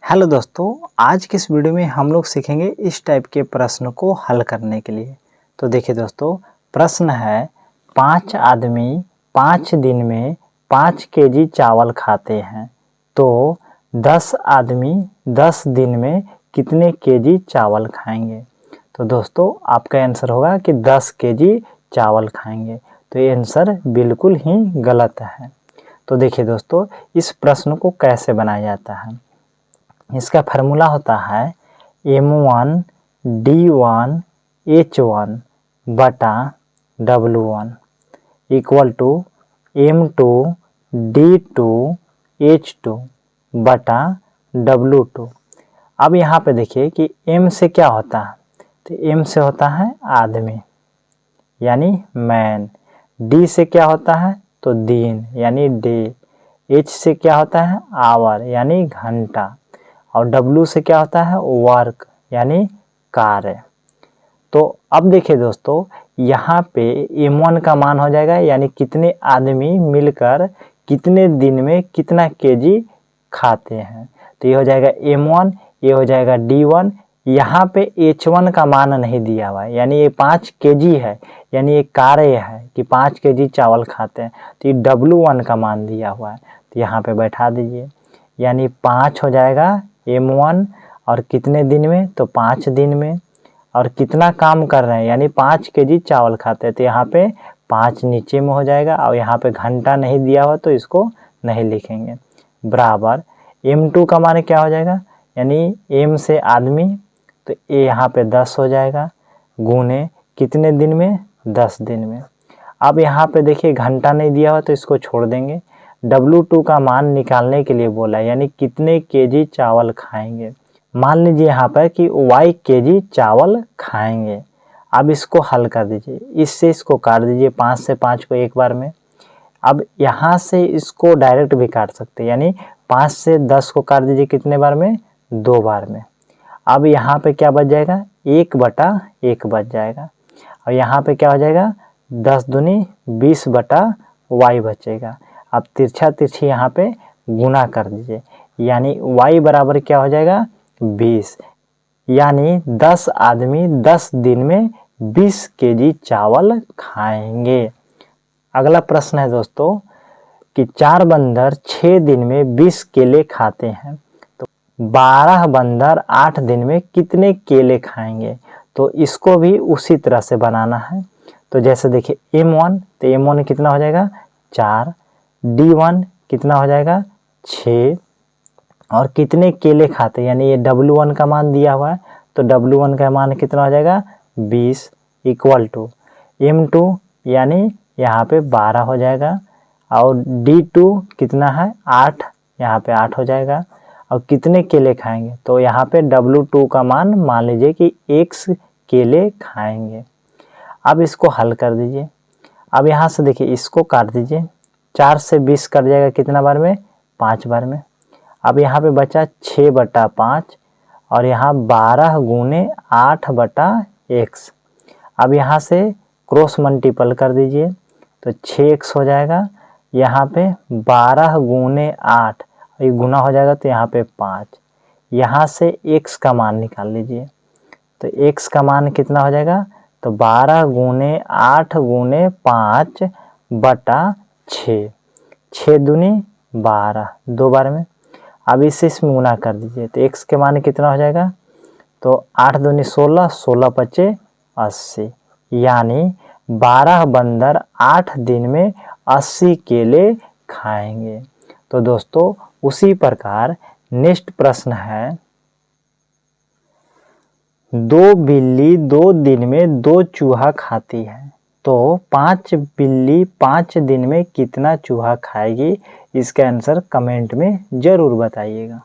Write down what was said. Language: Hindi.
हेलो दोस्तों, आज के इस वीडियो में हम लोग सीखेंगे इस टाइप के प्रश्न को हल करने के लिए। तो देखिए दोस्तों, प्रश्न है 5 आदमी 5 दिन में 5 केजी चावल खाते हैं, तो 10 आदमी 10 दिन में कितने केजी चावल खाएंगे। तो दोस्तों आपका आंसर होगा कि 10 केजी चावल खाएंगे। तो ये आंसर बिल्कुल ही गलत है। तो देखिए दोस्तों, इस प्रश्न को कैसे बनाया जाता है। इसका फार्मूला होता है M1 D1 H1 बटा W1 equal to M2 D2 H2 बटा W2। अब यहाँ पे देखिए कि M से क्या होता है, तो M से होता है आदमी यानी मैन। D से क्या होता है, तो दिन यानी डे। H से क्या होता है, आवर यानी घंटा। और W से क्या होता है, वर्क यानी कार्य। तो अब देखिए दोस्तों, यहाँ पे M1 का मान हो जाएगा यानी कितने आदमी मिलकर कितने दिन में कितना केजी खाते हैं। तो ये हो जाएगा M1, ये हो जाएगा D1। यहाँ पे H1 का मान नहीं दिया हुआ है यानी ये 5 केजी है, यानी ये कार्य है कि 5 केजी चावल खाते हैं। तो ये W1 का मान दिया हुआ है, तो यहाँ पे बैठा दीजिए यानी 5 हो जाएगा M1। और कितने दिन में, तो 5 दिन में। और कितना काम कर रहे हैं यानी 5 केजी चावल खाते हैं, तो यहाँ पे 5 नीचे में हो जाएगा। और यहाँ पे घंटा नहीं दिया हुआ तो इसको नहीं लिखेंगे। बराबर M2 का मान क्या हो जाएगा, यानी M से आदमी, तो ये यहाँ पे 10 हो जाएगा गुने कितने दिन में, 10 दिन में। अब यहाँ पे देखिए घंटा नहीं दिया हुआ तो इसको छोड़ देंगे। W2 का मान निकालने के लिए बोला है यानी कितने केजी चावल खाएंगे। मान लीजिए यहाँ पर कि Y केजी चावल खाएंगे। अब इसको हल कर दीजिए, इससे इसको काट दीजिए 5 से 5 को एक बार में। अब यहाँ से इसको डायरेक्ट भी काट सकते हैं यानी 5 से 10 को काट दीजिए कितने बार में, 2 बार में। अब यहाँ पे क्या बच जाएगा, 1/1 बच जाएगा। और यहाँ पे क्या हो जाएगा, 10 दूनी 20 बटा Y बचेगा। अब तिरछा तिरछी यहाँ पे गुना कर दीजिए यानी Y बराबर क्या हो जाएगा, 20। यानी 10 आदमी 10 दिन में 20 केजी चावल खाएंगे। अगला प्रश्न है दोस्तों कि 4 बंदर 6 दिन में 20 केले खाते हैं, तो 12 बंदर 8 दिन में कितने केले खाएंगे। तो इसको भी उसी तरह से बनाना है। तो जैसे देखिए M1, तो M1 कितना हो जाएगा, 4। D1 कितना हो जाएगा, 6। और कितने केले खाते हैं यानी ये W1 का मान दिया हुआ है, तो W1 का मान कितना हो जाएगा, 20 इक्वल टू M2 यानी यहाँ पे 12 हो जाएगा। और D2 कितना है, 8, यहाँ पे 8 हो जाएगा। और कितने केले खाएंगे, तो यहाँ पे W2 का मान लीजिए कि X केले खाएंगे। अब इसको हल कर दीजिए। अब यहाँ से देखिए इसको काट दीजिए, 4 से 20 कट जाएगा कितना बार में, 5 बार में। अब यहाँ पे बचा 6/5 और यहाँ 12 गुने 8/x। अब यहाँ से क्रॉस मल्टीपल कर दीजिए तो 6x हो जाएगा। यहाँ पे 12 गुने 8, ये गुना हो जाएगा तो यहाँ पे 5। यहाँ से x का मान निकाल लीजिए, तो x का मान कितना हो जाएगा, तो 12 गुने 8 गुने 5/6, 6 दूनी 12, 2 बार में। अब इसे इसमें गुना कर दीजिए तो x के मान कितना हो जाएगा, तो 8 दूनी 16, 16 पचे 80। यानी 12 बंदर 8 दिन में 80 केले खाएंगे। तो दोस्तों उसी प्रकार नेक्स्ट प्रश्न है, 2 बिल्ली 2 दिन में 2 चूहा खाती है, तो 5 बिल्ली 5 दिन में कितना चूहा खाएगी। इसका आंसर कमेंट में ज़रूर बताइएगा।